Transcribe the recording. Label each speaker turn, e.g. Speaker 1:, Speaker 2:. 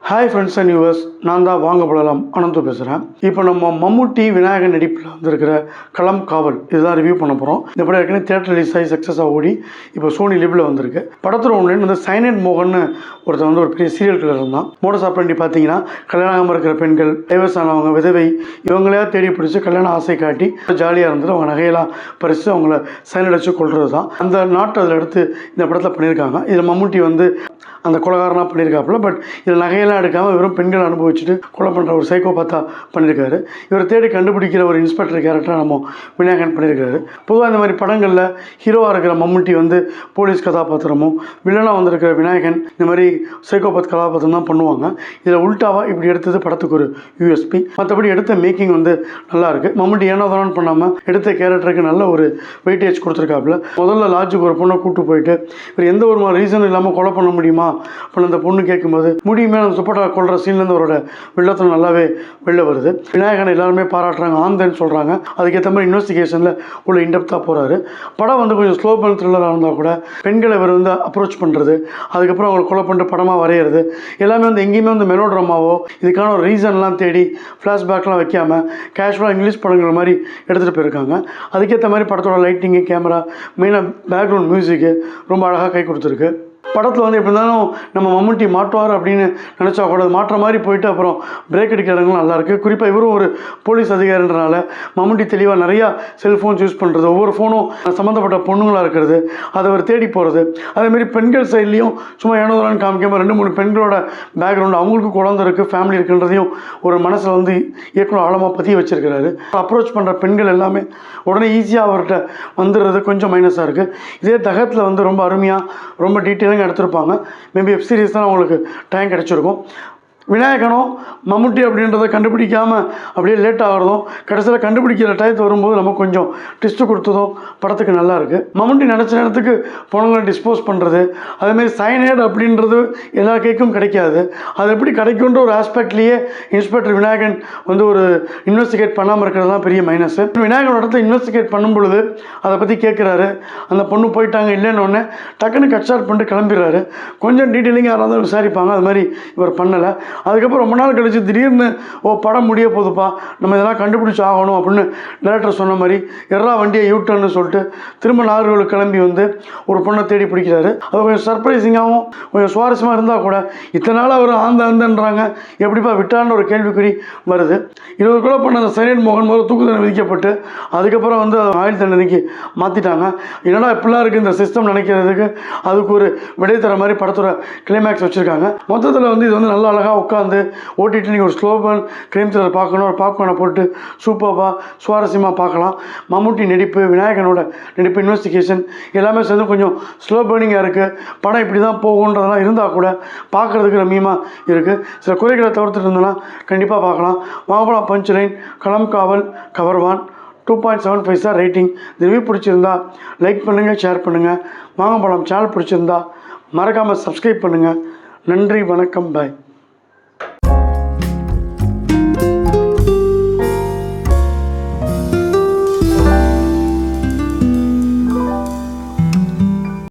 Speaker 1: Hi friends and viewers, நான் தான் வாங்க போகலாம் அனந்து பேசுகிறேன். இப்போ நம்ம மம்முட்டி விநாயகன் நடிப்பில் வந்திருக்கிற களம் காவல் இதுதான் ரிவ்யூ பண்ண போகிறோம். இந்த படம் ஏற்கனவே தேட்டர் ரிலீஸ் ஆகி சக்ஸஸாக ஓடி இப்போ சோனி லிவ்வில் வந்திருக்கு. படத்தில் ஒன்று வந்து சைனட் மோகன் ஒருத்தர் வந்து ஒரு பெரிய சீரியல் கிளர் இருந்தான். மோடஸ் ஆப்ரண்டி பார்த்தீங்கன்னா கல்யாணம் இருக்கிற பெண்கள், டைவர்ஸ் ஆனவங்க, விதவை இவங்களையா தேடி பிடிச்சி கல்யாணம் ஆசை காட்டி ஜாலியாக இருந்துட்டு அவங்க நகையெல்லாம் பறித்து அவங்கள சைனட் வச்சு கொள்வது தான் அந்த நாட்டு அதில் எடுத்து இந்த படத்தில் பண்ணியிருக்காங்க. இதில் மம்முட்டி வந்து அந்த கொலகாரனாக பண்ணியிருக்காப்புல. பட் இதில் நகையெல்லாம் எடுக்காமல் வெறும் பெண்களை அனுபவிச்சுட்டு கொலை பண்ணுற ஒரு சைக்கோபாத்தா பண்ணியிருக்காரு. இவர் தேடி கண்டுபிடிக்கிற ஒரு இன்ஸ்பெக்டர் கேரக்டராக நம்ம விநாயகன் பண்ணியிருக்காரு. பொதுவாக இந்த மாதிரி படங்களில் ஹீரோவாக இருக்கிற மம்முட்டி வந்து போலீஸ் கதாபாத்திரமும், வில்லனாக வந்திருக்கிற விநாயகன் இந்த மாதிரி சைக்கோபாத் கதாபாத்திரம் தான் பண்ணுவாங்க. இதில் உல்டாவாக இப்படி எடுத்தது படத்துக்கு ஒரு யூஎஸ்பி. மற்றபடி எடுத்த மேக்கிங் வந்து நல்லாயிருக்கு. மம்முட்டி ஏனோதான் பண்ணாமல் எடுத்த கேரக்டருக்கு நல்ல ஒரு வெயிட்டேஜ் கொடுத்துருக்காப்புல. முதல்ல லாட்ஜுக்கு ஒரு பொண்ணை கூப்பிட்டு போயிட்டு இவர் எந்த ஒரு ரீசன் இல்லாமல் கொலை பண்ண முடியுமா அப்படின்னு அந்த பொண்ணு கேட்கும்போது முடியுமே அந்த துப்பட்டா கொள்கிற சீன்லேருந்து அவரோட வெள்ளத்தில் நல்லாவே வெளில வருது. விநாயகனை எல்லாருமே பாராட்டுறாங்க, ஆந்தன்னு சொல்கிறாங்க. அதுக்கேற்ற மாதிரி இன்வெஸ்டிகேஷனில் உள்ள இன்டெப்த்தாக போகிறாரு. படம் வந்து கொஞ்சம் ஸ்லோ பர்ன் த்ரில்லராக இருந்தால் கூட பெண்களை இவர் வந்து அப்ரோச் பண்ணுறது, அதுக்கப்புறம் அவங்களை கொலை பண்ணிட்டு படமாக வரைகிறது எல்லாமே வந்து எங்கேயுமே வந்து மெலோட்ராமாவோ இதுக்கான ஒரு ரீசன்லாம் தேடி ஃப்ளாஷ்பேக்லாம் வைக்காமல் கேஷுவலாக இங்கிலீஷ் படங்கள் மாதிரி எடுத்துகிட்டு போயிருக்காங்க. அதுக்கேற்ற மாதிரி படத்தோட லைட்டிங்கு, கேமரா, மெயினாக பேக்ரவுண்ட் மியூசிக்கு ரொம்ப அழகாக கை கொடுத்துருக்கு. படத்தில் வந்து எப்படி இருந்தாலும் நம்ம மம்முட்டி மாட்டுவார் அப்படின்னு நினச்சா கூட மாற்ற மாதிரி போயிட்டு அப்புறம் பிரேக் அடிக்கிற இடங்களும் நல்லாயிருக்கு. குறிப்பாக இவரும் ஒரு போலீஸ் அதிகாரின்றனால மம்முட்டி தெளிவாக நிறையா செல்ஃபோன்ஸ் யூஸ் பண்ணுறது, ஒவ்வொரு ஃபோனும் சம்மந்தப்பட்ட பொண்ணுங்களாக இருக்கிறது, அதை அவர் தேடி போகிறது. அதேமாரி பெண்கள் சைட்லேயும் சும்மா ஏனோதான்னு காமிக்காமல் 2-3 பெண்களோட பேக்ரவுண்ட், அவங்களுக்கு குழந்தை இருக்குது, ஃபேமிலி இருக்குன்றதையும் ஒரு மனசில் வந்து இயக்குனர் ஆழமாக பதிய வச்சிருக்கிறாரு. அப்ரோச் பண்ணுற பெண்கள் எல்லாமே உடனே ஈஸியாக அவர்கிட்ட வந்துடுறது கொஞ்சம் மைனஸாக இருக்குது. இதே தகத்தில் வந்து ரொம்ப அருமையாக ரொம்ப டீட்டெயிலாக எடுத்திருப்பாங்க. மேபி வெப் சீரிஸ் தான் அவங்களுக்கு டைம் கிடச்சிருக்கும். விநாயகனும் மம்முட்டி அப்படின்றத கண்டுபிடிக்காமல் அப்படியே லேட் ஆகிறதும் கடைசியில் கண்டுபிடிக்கிற டயத்து வரும்போது நமக்கு கொஞ்சம் ட்விஸ்ட்டு கொடுத்ததும் படத்துக்கு நல்லா இருக்குது. மம்முட்டி நினச்ச நேரத்துக்கு பொண்ணுங்களை டிஸ்போஸ் பண்ணுறது, அதேமாதிரி சைனேட் அப்படின்றது எல்லா கேக்கும் கிடைக்காது. அது எப்படி கிடைக்குன்ற ஒரு ஆஸ்பெக்ட்லேயே இன்ஸ்பெக்டர் விநாயகன் வந்து ஒரு இன்வெஸ்டிகேட் பண்ணாமல் இருக்கிறது தான் பெரிய மைனஸ். விநாயகனோட இடத்துல இன்வெஸ்டிகேட் பண்ணும் பொழுது அதை பற்றி கேட்குறாரு. அந்த பொண்ணு போயிட்டாங்க இல்லைன்னு டக்குன்னு கட் ஷாட் பண்ணிட்டு கிளம்பிடுறாரு. கொஞ்சம் டீட்டெயிலிங்காக யாராவது விசாரிப்பாங்க, அது மாதிரி இவர் பண்ணலை. அதுக்கப்புறம் ரொம்ப நாள் கழிச்சு திடீர்னு படம் முடிய போகுதுப்பா, நம்ம இதெல்லாம் கண்டுபிடிச்சி ஆகணும் அப்படின்னு டைரக்டர் சொன்ன மாதிரி எறா வண்டியை யூட்டர்ன்னு சொல்லிட்டு திரும்ப நாகர்களுக்கு கிளம்பி வந்து ஒரு பொண்ணை தேடி பிடிக்கிறாரு. அது கொஞ்சம் சர்ப்ரைசிங்காகவும் கொஞ்சம் சுவாரஸ்யமாக இருந்தால் கூட இத்தனை நாள் அவர் ஆந்தன்றாங்க, எப்படிப்பா விட்டான்னு ஒரு கேள்விக்குறி வருது. 20 கொலை பண்ண அந்த சைனட் மோகன் முதல்ல தூக்கு தண்டனை விதிக்கப்பட்டு அதுக்கப்புறம் வந்து ஆயுள் தண்டனைக்கு மாற்றிட்டாங்க. என்னடா இப்படிலாம் இருக்குது இந்த சிஸ்டம் நினைக்கிறதுக்கு அதுக்கு ஒரு விடை தர மாதிரி படத்தோட கிளைமேக்ஸ் வச்சுருக்காங்க. மொத்தத்தில் வந்து இது வந்து நல்லா அழகாக உட்காந்து ஓட்டிட்டு நீங்கள் ஒரு ஸ்லோ பர்ன் கிரைம் த்ரில்லர் பார்க்கணும், ஒரு பாப்கார்னை போட்டு சூப்பராக சுவாரஸ்யமாக பார்க்கலாம். மம்முட்டி நடிப்பு, விநாயகனோட நடிப்பு, இன்வெஸ்டிகேஷன் எல்லாமே சேர்ந்து கொஞ்சம் ஸ்லோ பர்னிங்காக இருக்குது. படம் இப்படி தான் போகுன்றதெல்லாம் இருந்தால் கூட பார்க்குறதுக்கு ரம்மியமாக இருக்குது. சில குறைகளை தவிர்த்துட்டு இருந்தோன்னா கண்டிப்பாக பார்க்கலாம். வாங்கப்படம் பஞ்ச் லைன், களம் காவல், கவர்வான் 2.75 ஸ்டார் ரேட்டிங். இந்த ரிவ்யூ பிடிச்சிருந்தா லைக் பண்ணுங்கள், ஷேர் பண்ணுங்கள். வாங்கப்படம் சேனல் பிடிச்சிருந்தா மறக்காமல் சப்ஸ்கிரைப் பண்ணுங்கள். நன்றி, வணக்கம், பாய்.